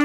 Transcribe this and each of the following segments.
Hi,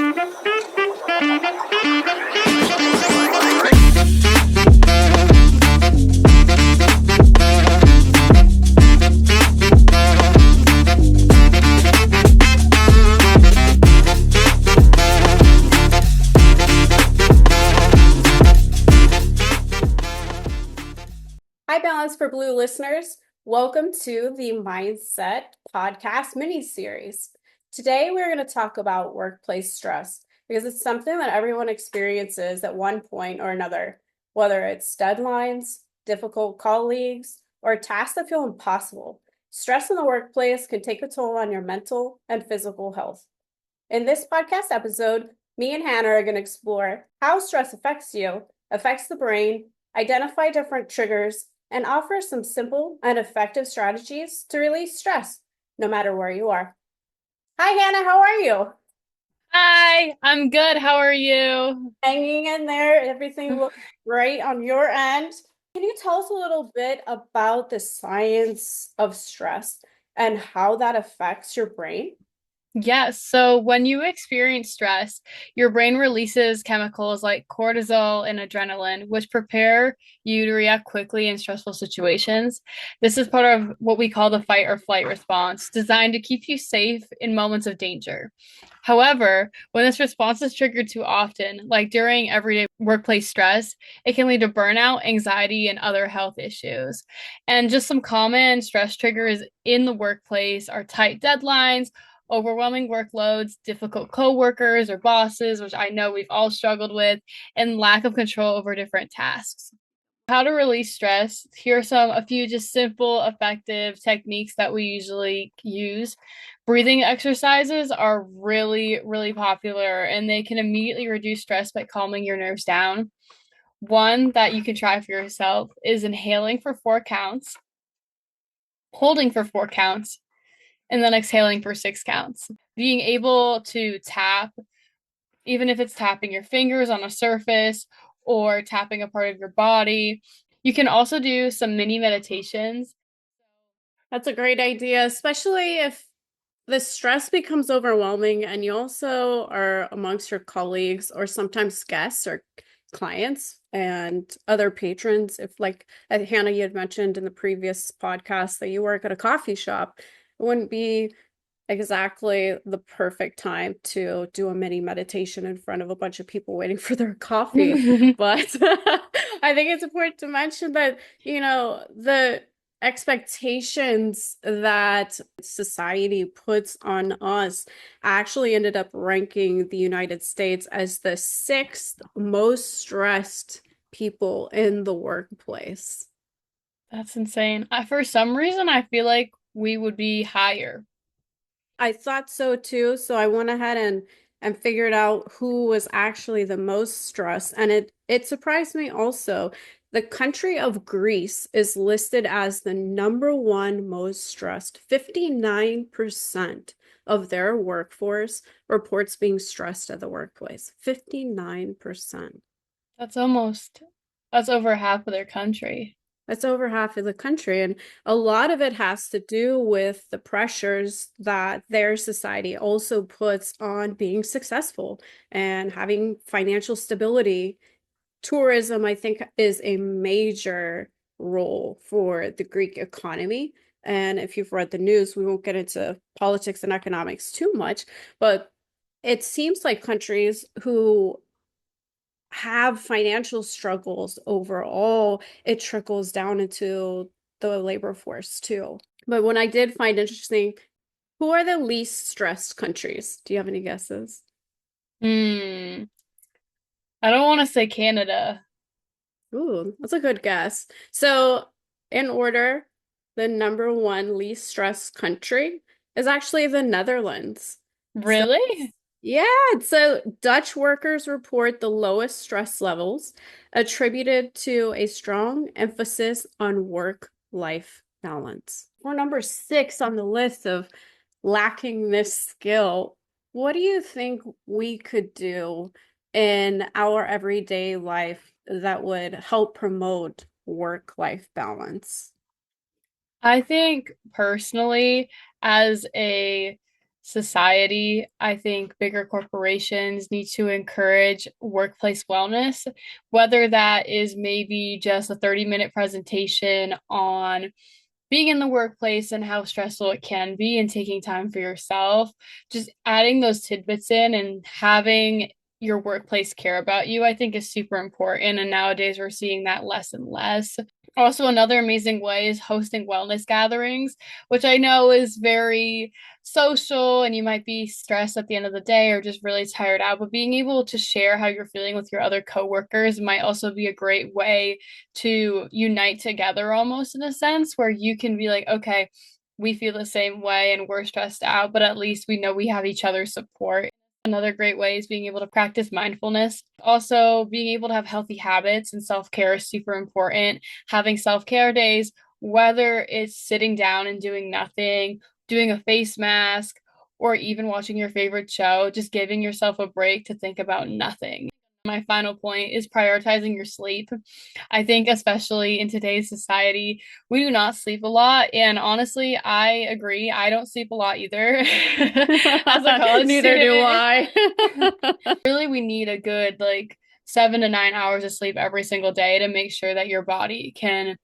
Balance4Blue listeners. Welcome to the Mindset Podcast Miniseries. Today, we're going to talk about workplace stress because it's something that everyone experiences at one point or another, whether it's deadlines, difficult colleagues, or tasks that feel impossible. Stress in the workplace can take a toll on your mental and physical health. In this podcast episode, me and Hannah are going to explore how stress affects you, affects the brain, identify different triggers, and offer some simple and effective strategies to release stress, no matter where you are. Hi, Hannah. How are you? Hi, I'm good. How are you? Hanging in there. Everything looks great on your end. Can you tell us a little bit about the science of stress and how that affects your brain? Yes, so when you experience stress, your brain releases chemicals like cortisol and adrenaline, which prepare you to react quickly in stressful situations. This is part of what we call the fight or flight response, designed to keep you safe in moments of danger. However, when this response is triggered too often, like during everyday workplace stress, it can lead to burnout, anxiety, and other health issues. And just some common stress triggers in the workplace are tight deadlines, overwhelming workloads, difficult coworkers or bosses, which I know we've all struggled with, and lack of control over different tasks. How to release stress. Here are a few just simple, effective techniques that we usually use. Breathing exercises are really, really popular, and they can immediately reduce stress by calming your nerves down. One that you can try for yourself is inhaling for 4 counts, holding for 4 counts, and then exhaling for 6 counts. Being able to tap, even if it's tapping your fingers on a surface or tapping a part of your body. You can also do some mini meditations. That's a great idea, especially if the stress becomes overwhelming and you also are amongst your colleagues or sometimes guests or clients and other patrons. If, like Hannah, you had mentioned in the previous podcast that you work at a coffee shop, it wouldn't be exactly the perfect time to do a mini meditation in front of a bunch of people waiting for their coffee. But I think it's important to mention that, the expectations that society puts on us actually ended up ranking the United States as the sixth most stressed people in the workplace. That's insane. For some reason, I feel like we would be higher. I thought so too. So I went ahead and figured out who was actually the most stressed. And it surprised me also. The country of Greece is listed as the number one most stressed. 59% of their workforce reports being stressed at the workplace. 59%. That's over half of their country. That's over half of the country. And a lot of it has to do with the pressures that their society also puts on being successful and having financial stability. Tourism, I think, is a major role for the Greek economy. And if you've read the news, we won't get into politics and economics too much, but it seems like countries who have financial struggles overall, it trickles down into the labor force too. But what I did find interesting, who are the least stressed countries? Do you have any guesses? Hmm. I don't want to say Canada. Ooh, that's a good guess. So, in order, the number one least stressed country is actually the Netherlands. So Really? yeah, so Dutch workers report the lowest stress levels attributed to a strong emphasis on work-life balance. We're number six on the list of lacking this skill. What do you think we could do in our everyday life that would help promote work-life balance? I think personally, as a society, I think bigger corporations need to encourage workplace wellness, whether that is maybe just a 30-minute presentation on being in the workplace and how stressful it can be and taking time for yourself, just adding those tidbits in and having your workplace care about you, I think is super important. And nowadays we're seeing that less and less. Also, another amazing way is hosting wellness gatherings, which I know is very social and you might be stressed at the end of the day or just really tired out, but being able to share how you're feeling with your other coworkers might also be a great way to unite together almost in a sense where you can be like, okay, we feel the same way and we're stressed out, but at least we know we have each other's support. Another great way is being able to practice mindfulness. Also, being able to have healthy habits and self care is super important. Having self care days, whether it's sitting down and doing nothing, doing a face mask, or even watching your favorite show, just giving yourself a break to think about nothing. My final point is prioritizing your sleep. I think, especially in today's society, we do not sleep a lot. And honestly, I agree. I don't sleep a lot either as a college Neither do student. I. Really, we need a good, like, 7 to 9 hours of sleep every single day to make sure that your body can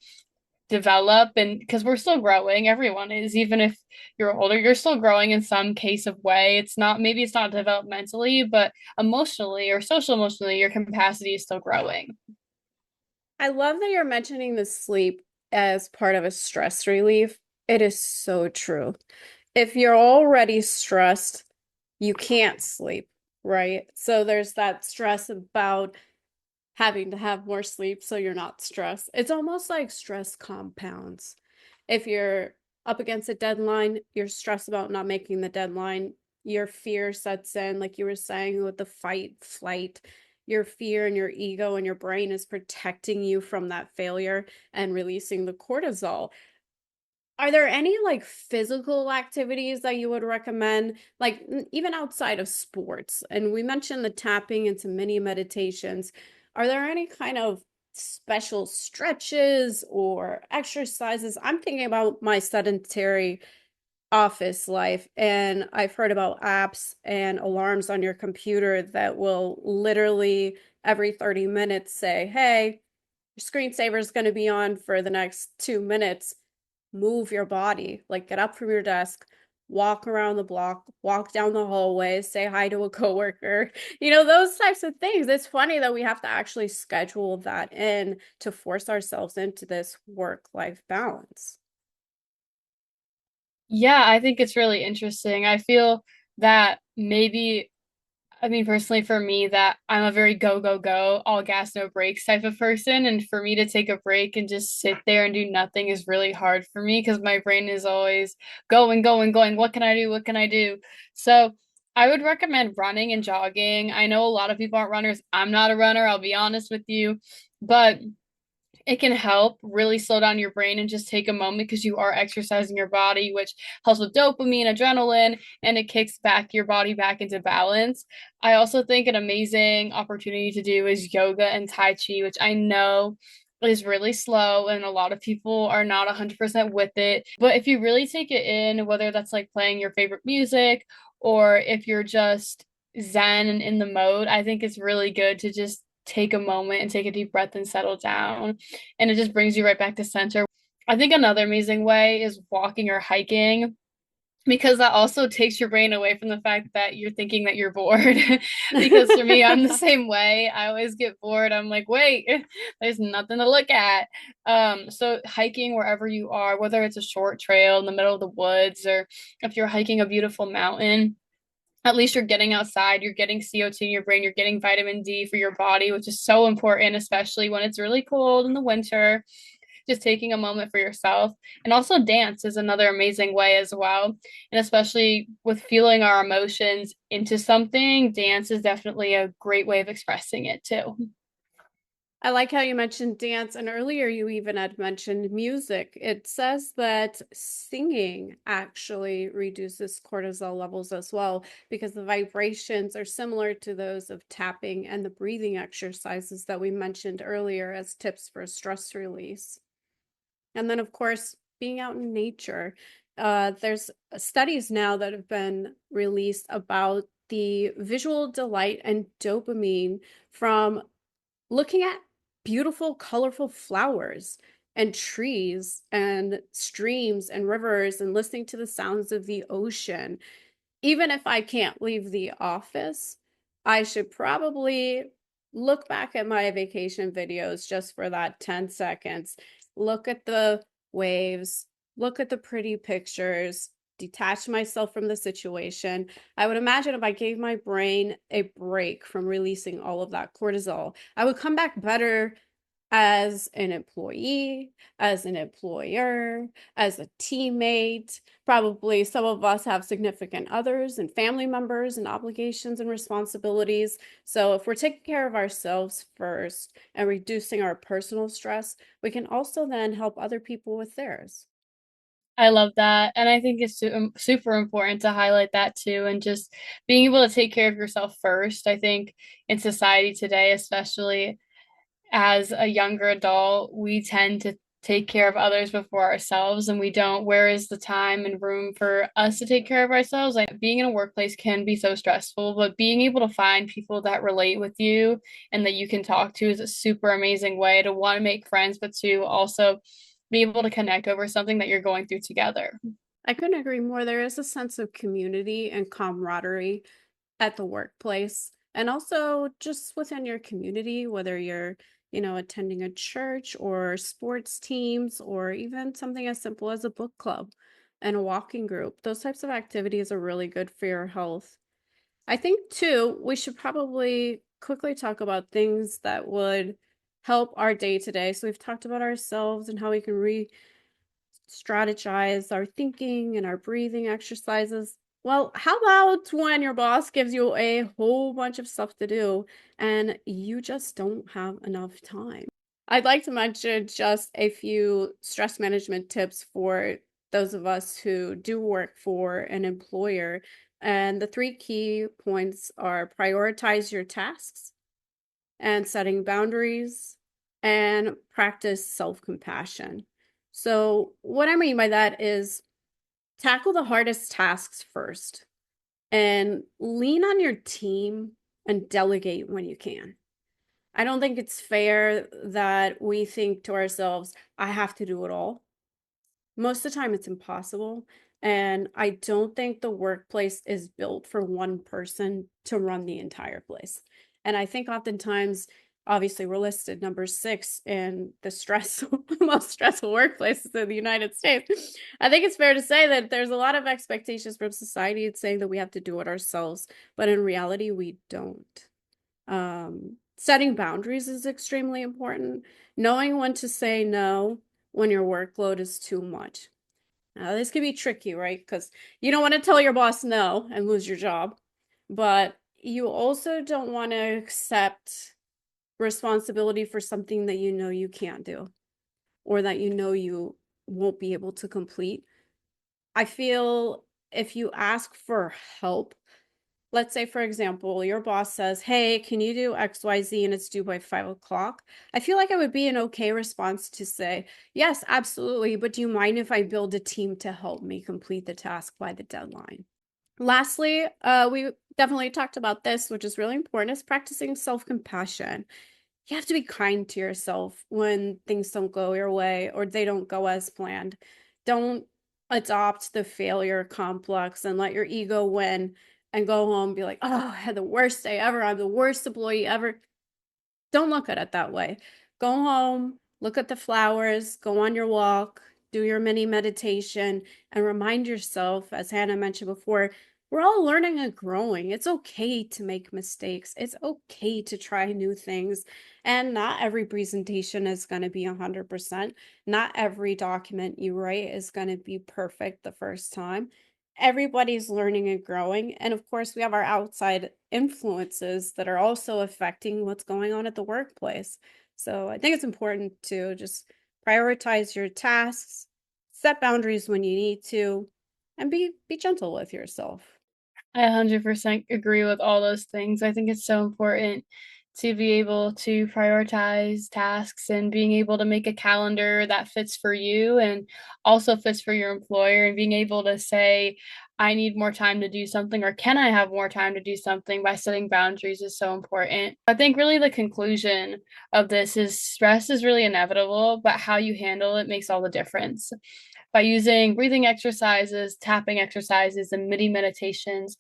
develop. And because we're still growing, everyone is, even if you're older, you're still growing in some case of way. It's not, maybe it's not developmentally, but emotionally or social emotionally, your capacity is still growing. I love that you're mentioning the sleep as part of a stress relief. It is so true. If you're already stressed, you can't sleep, right? So there's that stress about having to have more sleep so you're not stressed. It's almost like stress compounds. If you're up against a deadline, you're stressed about not making the deadline. Your fear sets in, like you were saying, with the fight, flight. Your fear and your ego and your brain is protecting you from that failure and releasing the cortisol. Are there any like physical activities that you would recommend, like even outside of sports? And we mentioned the tapping and some mini meditations. Are there any kind of special stretches or exercises? I'm thinking about my sedentary office life, and I've heard about apps and alarms on your computer that will literally every 30 minutes say, hey, your screensaver is going to be on for the next 2 minutes. Move your body, like get up from your desk, walk around the block, walk down the hallway, say hi to a coworker, those types of things. It's funny that we have to actually schedule that in to force ourselves into this work-life balance. Yeah, I think it's really interesting. I feel that maybe, I mean, personally for me, that I'm a very go, go, go, all gas, no brakes type of person. And for me to take a break and just sit there and do nothing is really hard for me because my brain is always going, going, going. What can I do? What can I do? So I would recommend running and jogging. I know a lot of people aren't runners. I'm not a runner, I'll be honest with you. But it can help really slow down your brain and just take a moment because you are exercising your body, which helps with dopamine, adrenaline, and it kicks back your body back into balance. I also think an amazing opportunity to do is yoga and Tai Chi, which I know is really slow and a lot of people are not 100% with it. But if you really take it in, whether that's like playing your favorite music or if you're just zen and in the mode, I think it's really good to just take a moment and take a deep breath and settle down. And it just brings you right back to center. I think another amazing way is walking or hiking because that also takes your brain away from the fact that you're thinking that you're bored. Because for me, I'm the same way. I always get bored. I'm like, wait, there's nothing to look at. So hiking wherever you are, whether it's a short trail in the middle of the woods or if you're hiking a beautiful mountain, at least you're getting outside, you're getting CO2 in your brain, you're getting vitamin D for your body, which is so important, especially when it's really cold in the winter. Just taking a moment for yourself. And also, dance is another amazing way as well. And especially with feeling our emotions into something, dance is definitely a great way of expressing it too. I like how you mentioned dance, and earlier you even had mentioned music. It says that singing actually reduces cortisol levels as well because the vibrations are similar to those of tapping and the breathing exercises that we mentioned earlier as tips for stress release. And then, of course, being out in nature. there's studies now that have been released about the visual delight and dopamine from looking at beautiful, colorful flowers and trees and streams and rivers and listening to the sounds of the ocean. Even if I can't leave the office, I should probably look back at my vacation videos just for that 10 seconds. Look at the waves, look at the pretty pictures, detach myself from the situation. I would imagine if I gave my brain a break from releasing all of that cortisol, I would come back better as an employee, as an employer, as a teammate. Probably some of us have significant others and family members and obligations and responsibilities. So if we're taking care of ourselves first and reducing our personal stress, we can also then help other people with theirs. I love that. And I think it's super important to highlight that too. And just being able to take care of yourself first. I think in society today, especially as a younger adult, we tend to take care of others before ourselves and we don't. Where is the time and room for us to take care of ourselves? Like being in a workplace can be so stressful, but being able to find people that relate with you and that you can talk to is a super amazing way to want to make friends, but to also be able to connect over something that you're going through together. I couldn't agree more. There is a sense of community and camaraderie at the workplace and also just within your community, whether you're, attending a church or sports teams or even something as simple as a book club and a walking group. Those types of activities are really good for your health. I think too, we should probably quickly talk about things that would help our day to day. So we've talked about ourselves and how we can strategize our thinking and our breathing exercises. Well, how about when your boss gives you a whole bunch of stuff to do and you just don't have enough time? I'd like to mention just a few stress management tips for those of us who do work for an employer. And the three key points are prioritize your tasks and setting boundaries and practice self-compassion. So, what I mean by that is tackle the hardest tasks first and lean on your team and delegate when you can. I don't think it's fair that we think to ourselves, I have to do it all. Most of the time, it's impossible. And I don't think the workplace is built for one person to run the entire place. And I think oftentimes, obviously, we're listed number 6 in the most stressful workplaces in the United States. I think it's fair to say that there's a lot of expectations from society saying that we have to do it ourselves, but in reality, we don't. Setting boundaries is extremely important. Knowing when to say no when your workload is too much. Now, this can be tricky, right? Because you don't want to tell your boss no and lose your job, but you also don't want to accept responsibility for something that you know you can't do or that you know you won't be able to complete. I feel if you ask for help, let's say, for example, your boss says, hey, can you do XYZ and it's due by 5 o'clock? I feel like it would be an okay response to say, yes, absolutely. But do you mind if I build a team to help me complete the task by the deadline? Lastly, we definitely talked about this, which is really important, is practicing self-compassion. You have to be kind to yourself when things don't go your way or they don't go as planned. Don't adopt the failure complex and let your ego win and go home and be like, oh, I had the worst day ever. I'm the worst employee ever. Don't look at it that way. Go home, look at the flowers, go on your walk, do your mini meditation, and remind yourself, as Hannah mentioned before, we're all learning and growing. It's okay to make mistakes. It's okay to try new things. And not every presentation is going to be 100%. Not every document you write is going to be perfect the first time. Everybody's learning and growing. And of course, we have our outside influences that are also affecting what's going on at the workplace. So I think it's important to just prioritize your tasks, set boundaries when you need to, and be gentle with yourself. I 100% agree with all those things. I think it's so important to be able to prioritize tasks and being able to make a calendar that fits for you and also fits for your employer, and being able to say, I need more time to do something, or can I have more time to do something, by setting boundaries is so important. I think really the conclusion of this is stress is really inevitable, but how you handle it makes all the difference. By using breathing exercises, tapping exercises, and mini meditations,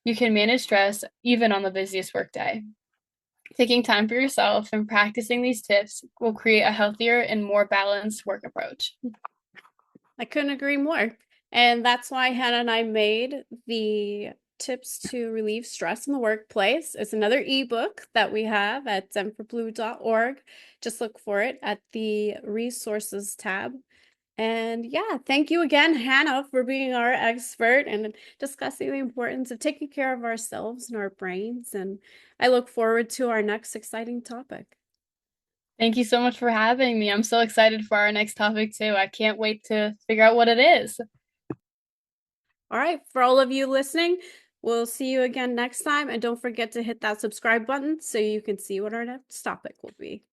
you can manage stress even on the busiest workday. Taking time for yourself and practicing these tips will create a healthier and more balanced work approach. I couldn't agree more. And that's why Hannah and I made the tips to relieve stress in the workplace. It's another ebook that we have at zen4blue.org. Just look for it at the resources tab. And yeah, thank you again, Hannah, for being our expert and discussing the importance of taking care of ourselves and our brains. And I look forward to our next exciting topic. Thank you so much for having me. I'm so excited for our next topic, too. I can't wait to figure out what it is. All right, for all of you listening, we'll see you again next time. And don't forget to hit that subscribe button so you can see what our next topic will be.